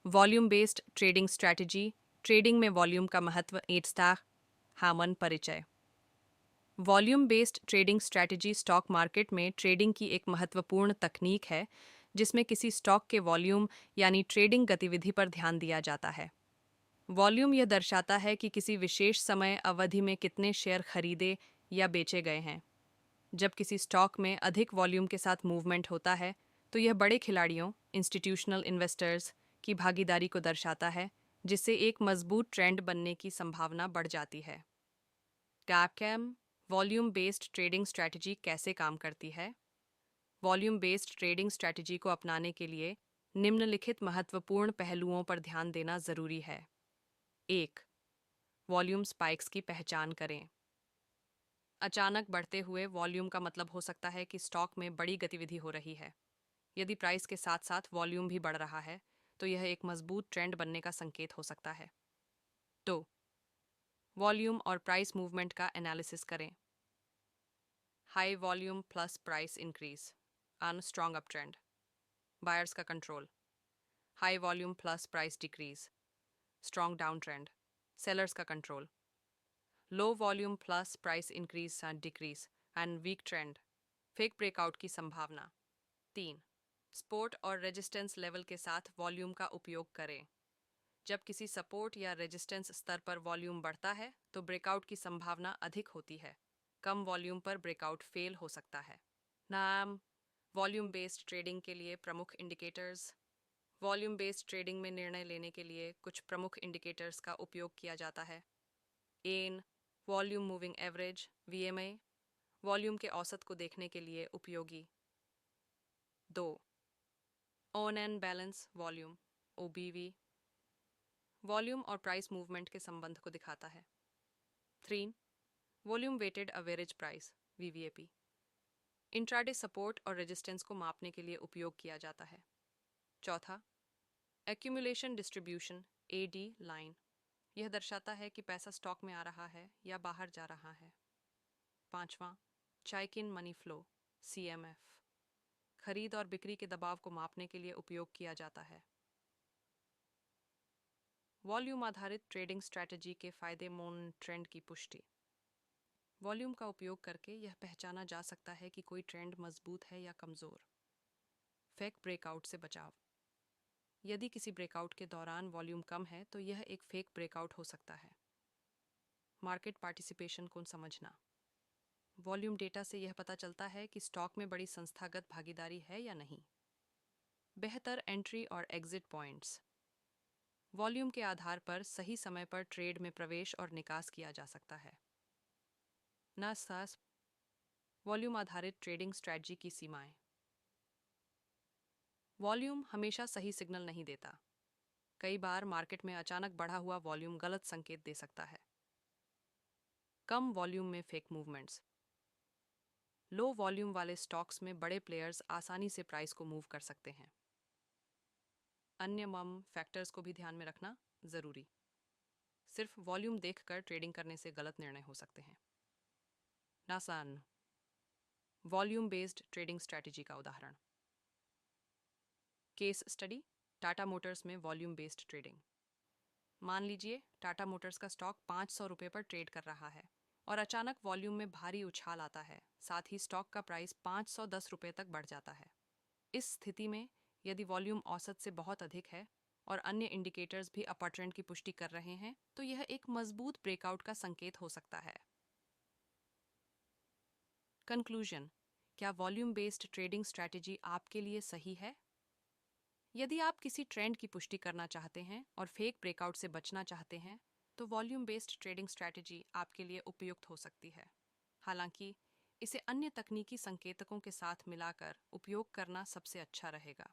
Volume based trading strategy, trading में volume का महत्व एट्सता हामन परिचय। Volume based trading strategy stock market में ट्रेडिंग की एक महत्वपूर्ण तकनीक है जिसमें किसी स्टॉक के वॉल्यूम यानी ट्रेडिंग गतिविधि पर ध्यान दिया जाता है। वॉल्यूम यह दर्शाता है कि किसी विशेष समय अवधि में कितने शेयर खरीदे या बेचे गए हैं। जब किसी स्टॉक में अधिक वॉल्यूम के साथ मूवमेंट होता है तो यह बड़े खिलाड़ियों इंस्टीट्यूशनल इन्वेस्टर्स की भागीदारी को दर्शाता है, जिससे एक मजबूत ट्रेंड बनने की संभावना बढ़ जाती है। Cam volume based trading strategy कैसे काम करती है? वॉल्यूम बेस्ड ट्रेडिंग स्ट्रैटेजी को अपनाने के लिए निम्नलिखित महत्वपूर्ण पहलुओं पर ध्यान देना जरूरी है। 1. वॉल्यूम स्पाइक्स की पहचान करें। अचानक बढ़ते हुए वॉल्यूम का मतलब हो सकता है कि स्टॉक में बड़ी गतिविधि हो रही है। यदि प्राइस के साथ साथ वॉल्यूम भी बढ़ रहा है तो यह एक मजबूत ट्रेंड बनने का संकेत हो सकता है। 2. वॉल्यूम और प्राइस मूवमेंट का एनालिसिस करें। High volume plus price increase on strong up trend, buyers का control. High volume plus price decrease, strong down trend, sellers का control. Low volume plus price increase and decrease and weak trend, fake breakout की संभावना। 3. Support और resistance level के साथ volume का उपयोग करें। जब किसी सपोर्ट या रेजिस्टेंस स्तर पर वॉल्यूम बढ़ता है तो ब्रेकआउट की संभावना अधिक होती है। कम वॉल्यूम पर ब्रेकआउट फेल हो सकता है। नाम वॉल्यूम बेस्ड ट्रेडिंग के लिए प्रमुख इंडिकेटर्स। वॉल्यूम बेस्ड ट्रेडिंग में निर्णय लेने के लिए कुछ प्रमुख इंडिकेटर्स का उपयोग किया जाता है। An volume moving average VMA, volume के औसत को देखने के लिए उपयोगी। 2. On and balance volume OBV, volume और प्राइस मूवमेंट के संबंध को दिखाता है। 3. वॉल्यूम वेटेड एवरेज प्राइस वीवीएपी, इंट्राडे सपोर्ट और रेजिस्टेंस को मापने के लिए उपयोग किया जाता है। 4. एक्यूमुलेशन डिस्ट्रीब्यूशन एडी लाइन, यह दर्शाता है कि पैसा स्टॉक में आ रहा है या बाहर जा रहा है। 5. Chaikin money flow CMF, खरीद और बिक्री के दबाव को मापने के लिए उपयोग किया जाता है। वॉल्यूम आधारित ट्रेडिंग स्ट्रैटेजी के फायदे मोन ट्रेंड की पुष्टि। वॉल्यूम का उपयोग करके यह पहचाना जा सकता है कि कोई ट्रेंड मजबूत है या कमजोर। फेक ब्रेकआउट से बचाव, यदि किसी ब्रेकआउट के दौरान वॉल्यूम कम है तो यह एक फेक ब्रेकआउट हो सकता है। मार्केट पार्टिसिपेशन को समझना, वॉल्यूम डेटा से यह पता चलता है कि स्टॉक में बड़ी संस्थागत भागीदारी है या नहीं। बेहतर एंट्री और एग्जिट पॉइंट्स, वॉल्यूम के आधार पर सही समय पर ट्रेड में प्रवेश और निकास किया जा सकता है। नासास वॉल्यूम आधारित ट्रेडिंग स्ट्रैटेजी की सीमाएं। वॉल्यूम हमेशा सही सिग्नल नहीं देता। कई बार मार्केट में अचानक बढ़ा हुआ वॉल्यूम गलत संकेत दे सकता है। कम वॉल्यूम में फेक मूवमेंट्स, लो वॉल्यूम वाले स्टॉक्स में बड़े प्लेयर्स आसानी से प्राइस को मूव कर सकते हैं। अन्य मम फैक्टर्स को भी ध्यान में रखना जरूरी। सिर्फ वॉल्यूम देखकर ट्रेडिंग करने से गलत निर्णय हो सकते हैं। नासान वॉल्यूम बेस्ड ट्रेडिंग स्ट्रैटेजी का उदाहरण। केस स्टडी टाटा मोटर्स में वॉल्यूम बेस्ड ट्रेडिंग। मान लीजिए टाटा मोटर्स का स्टॉक 500 रुपये पर ट्रेड कर रहा है और अचानक वॉल्यूम में भारी उछाल आता है, साथ ही स्टॉक का प्राइस 510 रुपये तक बढ़ जाता है। इस स्थिति में यदि वॉल्यूम औसत से बहुत अधिक है और अन्य इंडिकेटर्स भी अपर ट्रेंड की पुष्टि कर रहे हैं तो यह एक मजबूत ब्रेकआउट का संकेत हो सकता है। कंक्लूजन, क्या वॉल्यूम बेस्ड ट्रेडिंग स्ट्रैटेजी आपके लिए सही है? यदि आप किसी ट्रेंड की पुष्टि करना चाहते हैं और फेक ब्रेकआउट से बचना चाहते हैं तो वॉल्यूम बेस्ड ट्रेडिंग स्ट्रैटेजी आपके लिए उपयुक्त हो सकती है। हालांकि इसे अन्य तकनीकी संकेतकों के साथ मिलाकर उपयोग करना सबसे अच्छा रहेगा।